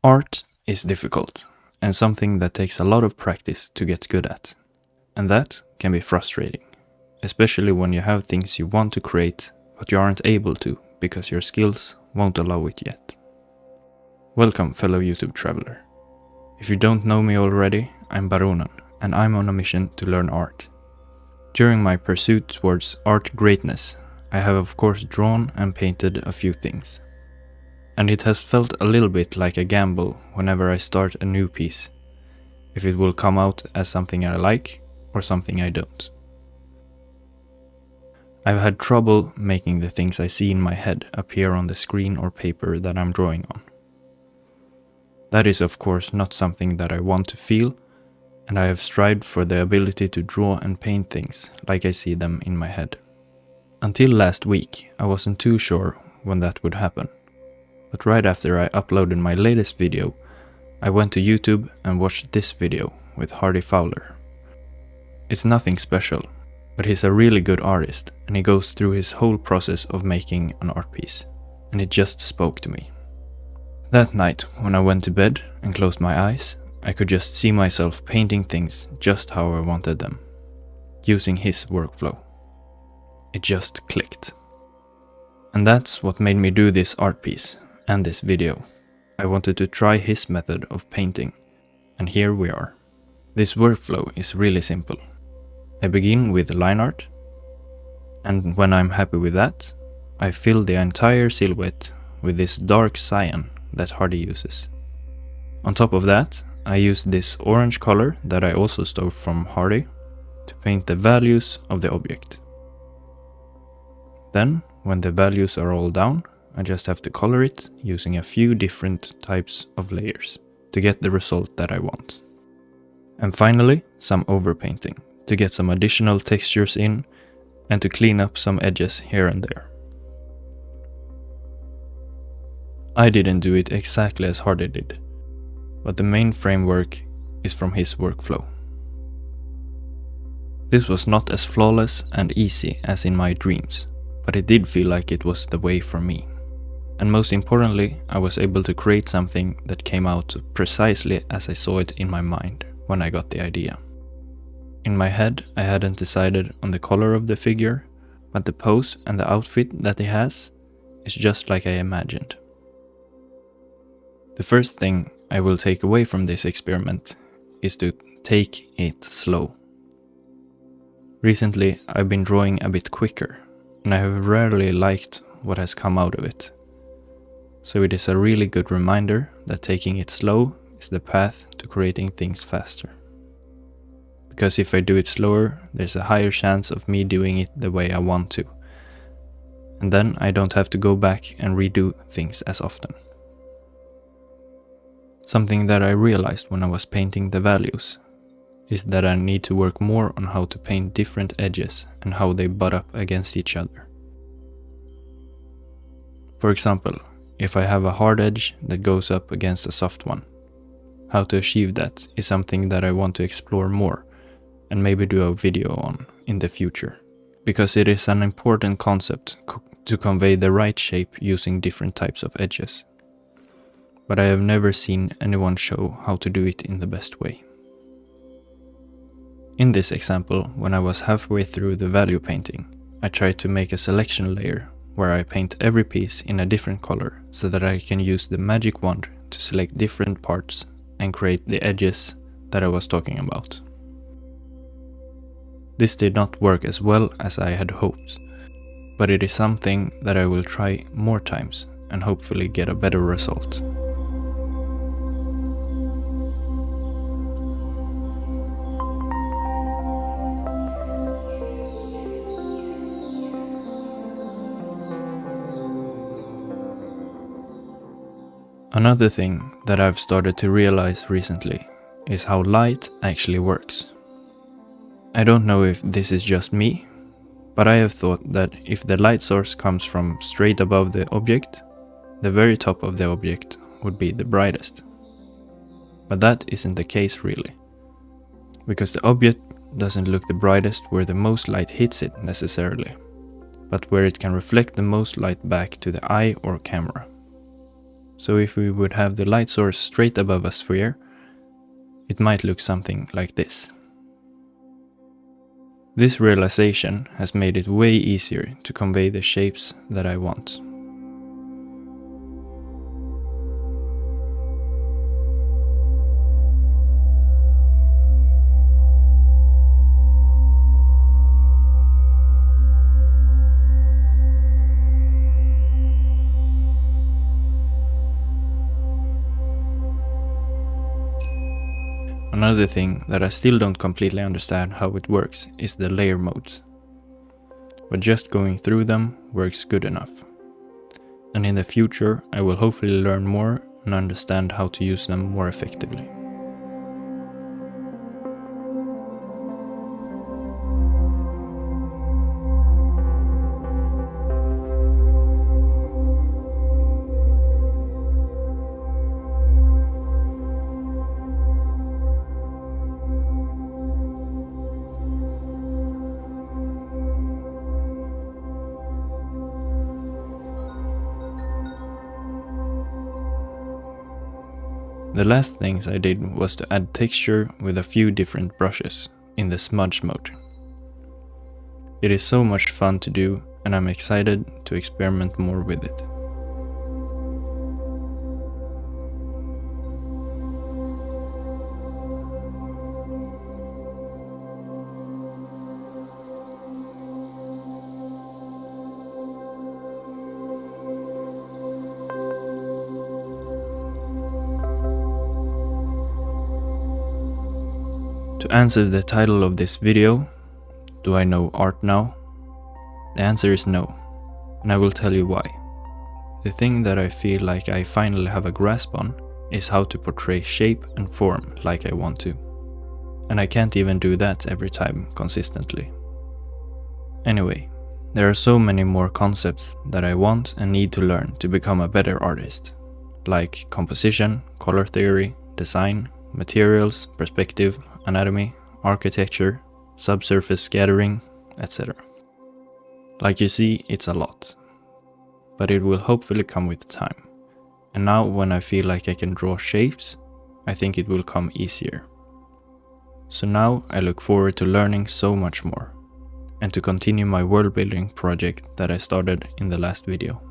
Art is difficult and something that takes a lot of practice to get good at. And that can be frustrating, especially when you have things you want to create but you aren't able to because your skills won't allow it yet. Welcome, fellow YouTube traveler. If you don't know me already, I'm Baronan and I'm on a mission to learn art. During my pursuit towards art greatness, I have of course drawn and painted a few things. And it has felt a little bit like a gamble whenever I start a new piece, if it will come out as something I like or something I don't. I've had trouble making the things I see in my head appear on the screen or paper that I'm drawing on. That is of course not something that I want to feel, and I have strived for the ability to draw and paint things like I see them in my head. Until last week, I wasn't too sure when that would happen. But right after I uploaded my latest video, I went to YouTube and watched this video with Hardy Fowler. It's nothing special, but he's a really good artist and he goes through his whole process of making an art piece, and it just spoke to me. That night, when I went to bed and closed my eyes, I could just see myself painting things just how I wanted them, using his workflow. It just clicked. And that's what made me do this art piece and this video. I wanted to try his method of painting, and here we are. This workflow is really simple. I begin with line art, and when I'm happy with that, I fill the entire silhouette with this dark cyan that Hardy uses. On top of that, I use this orange color that I also stole from Hardy to paint the values of the object. Then, when the values are all down, I just have to color it using a few different types of layers to get the result that I want. And finally, some overpainting to get some additional textures in and to clean up some edges here and there. I didn't do it exactly as Hardy did, but the main framework is from his workflow. This was not as flawless and easy as in my dreams, but it did feel like it was the way for me. And most importantly, I was able to create something that came out precisely as I saw it in my mind when I got the idea. In my head, I hadn't decided on the color of the figure, but the pose and the outfit that he has is just like I imagined. The first thing I will take away from this experiment is to take it slow. Recently, I've been drawing a bit quicker, and I have rarely liked what has come out of it. So it is a really good reminder that taking it slow is the path to creating things faster. Because if I do it slower, there's a higher chance of me doing it the way I want to. And then I don't have to go back and redo things as often. Something that I realized when I was painting the values is that I need to work more on how to paint different edges and how they butt up against each other. For example, if I have a hard edge that goes up against a soft one, how to achieve that is something that I want to explore more and maybe do a video on in the future, because it is an important concept to convey the right shape using different types of edges. But I have never seen anyone show how to do it in the best way. In this example, when I was halfway through the value painting, I tried to make a selection layer where I paint every piece in a different color so that I can use the magic wand to select different parts and create the edges that I was talking about. This did not work as well as I had hoped, but it is something that I will try more times and hopefully get a better result. Another thing that I've started to realize recently is how light actually works. I don't know if this is just me, but I have thought that if the light source comes from straight above the object, the very top of the object would be the brightest. But that isn't the case really, because the object doesn't look the brightest where the most light hits it necessarily, but where it can reflect the most light back to the eye or camera. So if we would have the light source straight above a sphere, it might look something like this. This realization has made it way easier to convey the shapes that I want. Another thing that I still don't completely understand how it works is the layer modes. But just going through them works good enough. And in the future I will hopefully learn more and understand how to use them more effectively. The last things I did was to add texture with a few different brushes in the smudge mode. It is so much fun to do and I'm excited to experiment more with it. To answer the title of this video, do I know art now? The answer is no, and I will tell you why. The thing that I feel like I finally have a grasp on is how to portray shape and form like I want to. And I can't even do that every time consistently. Anyway, there are so many more concepts that I want and need to learn to become a better artist, like composition, color theory, design, materials, perspective, anatomy, architecture, subsurface scattering, etc. Like you see, it's a lot. But it will hopefully come with time. And now when I feel like I can draw shapes, I think it will come easier. So now I look forward to learning so much more, and to continue my world building project that I started in the last video.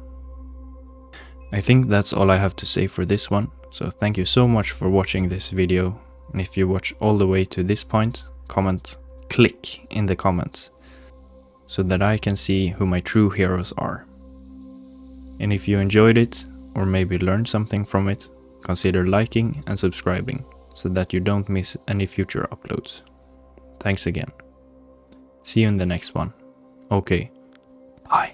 I think that's all I have to say for this one, so thank you so much for watching this video, and if you watch all the way to this point, click in the comments, so that I can see who my true heroes are. And if you enjoyed it, or maybe learned something from it, consider liking and subscribing, so that you don't miss any future uploads. Thanks again. See you in the next one. Okay, bye.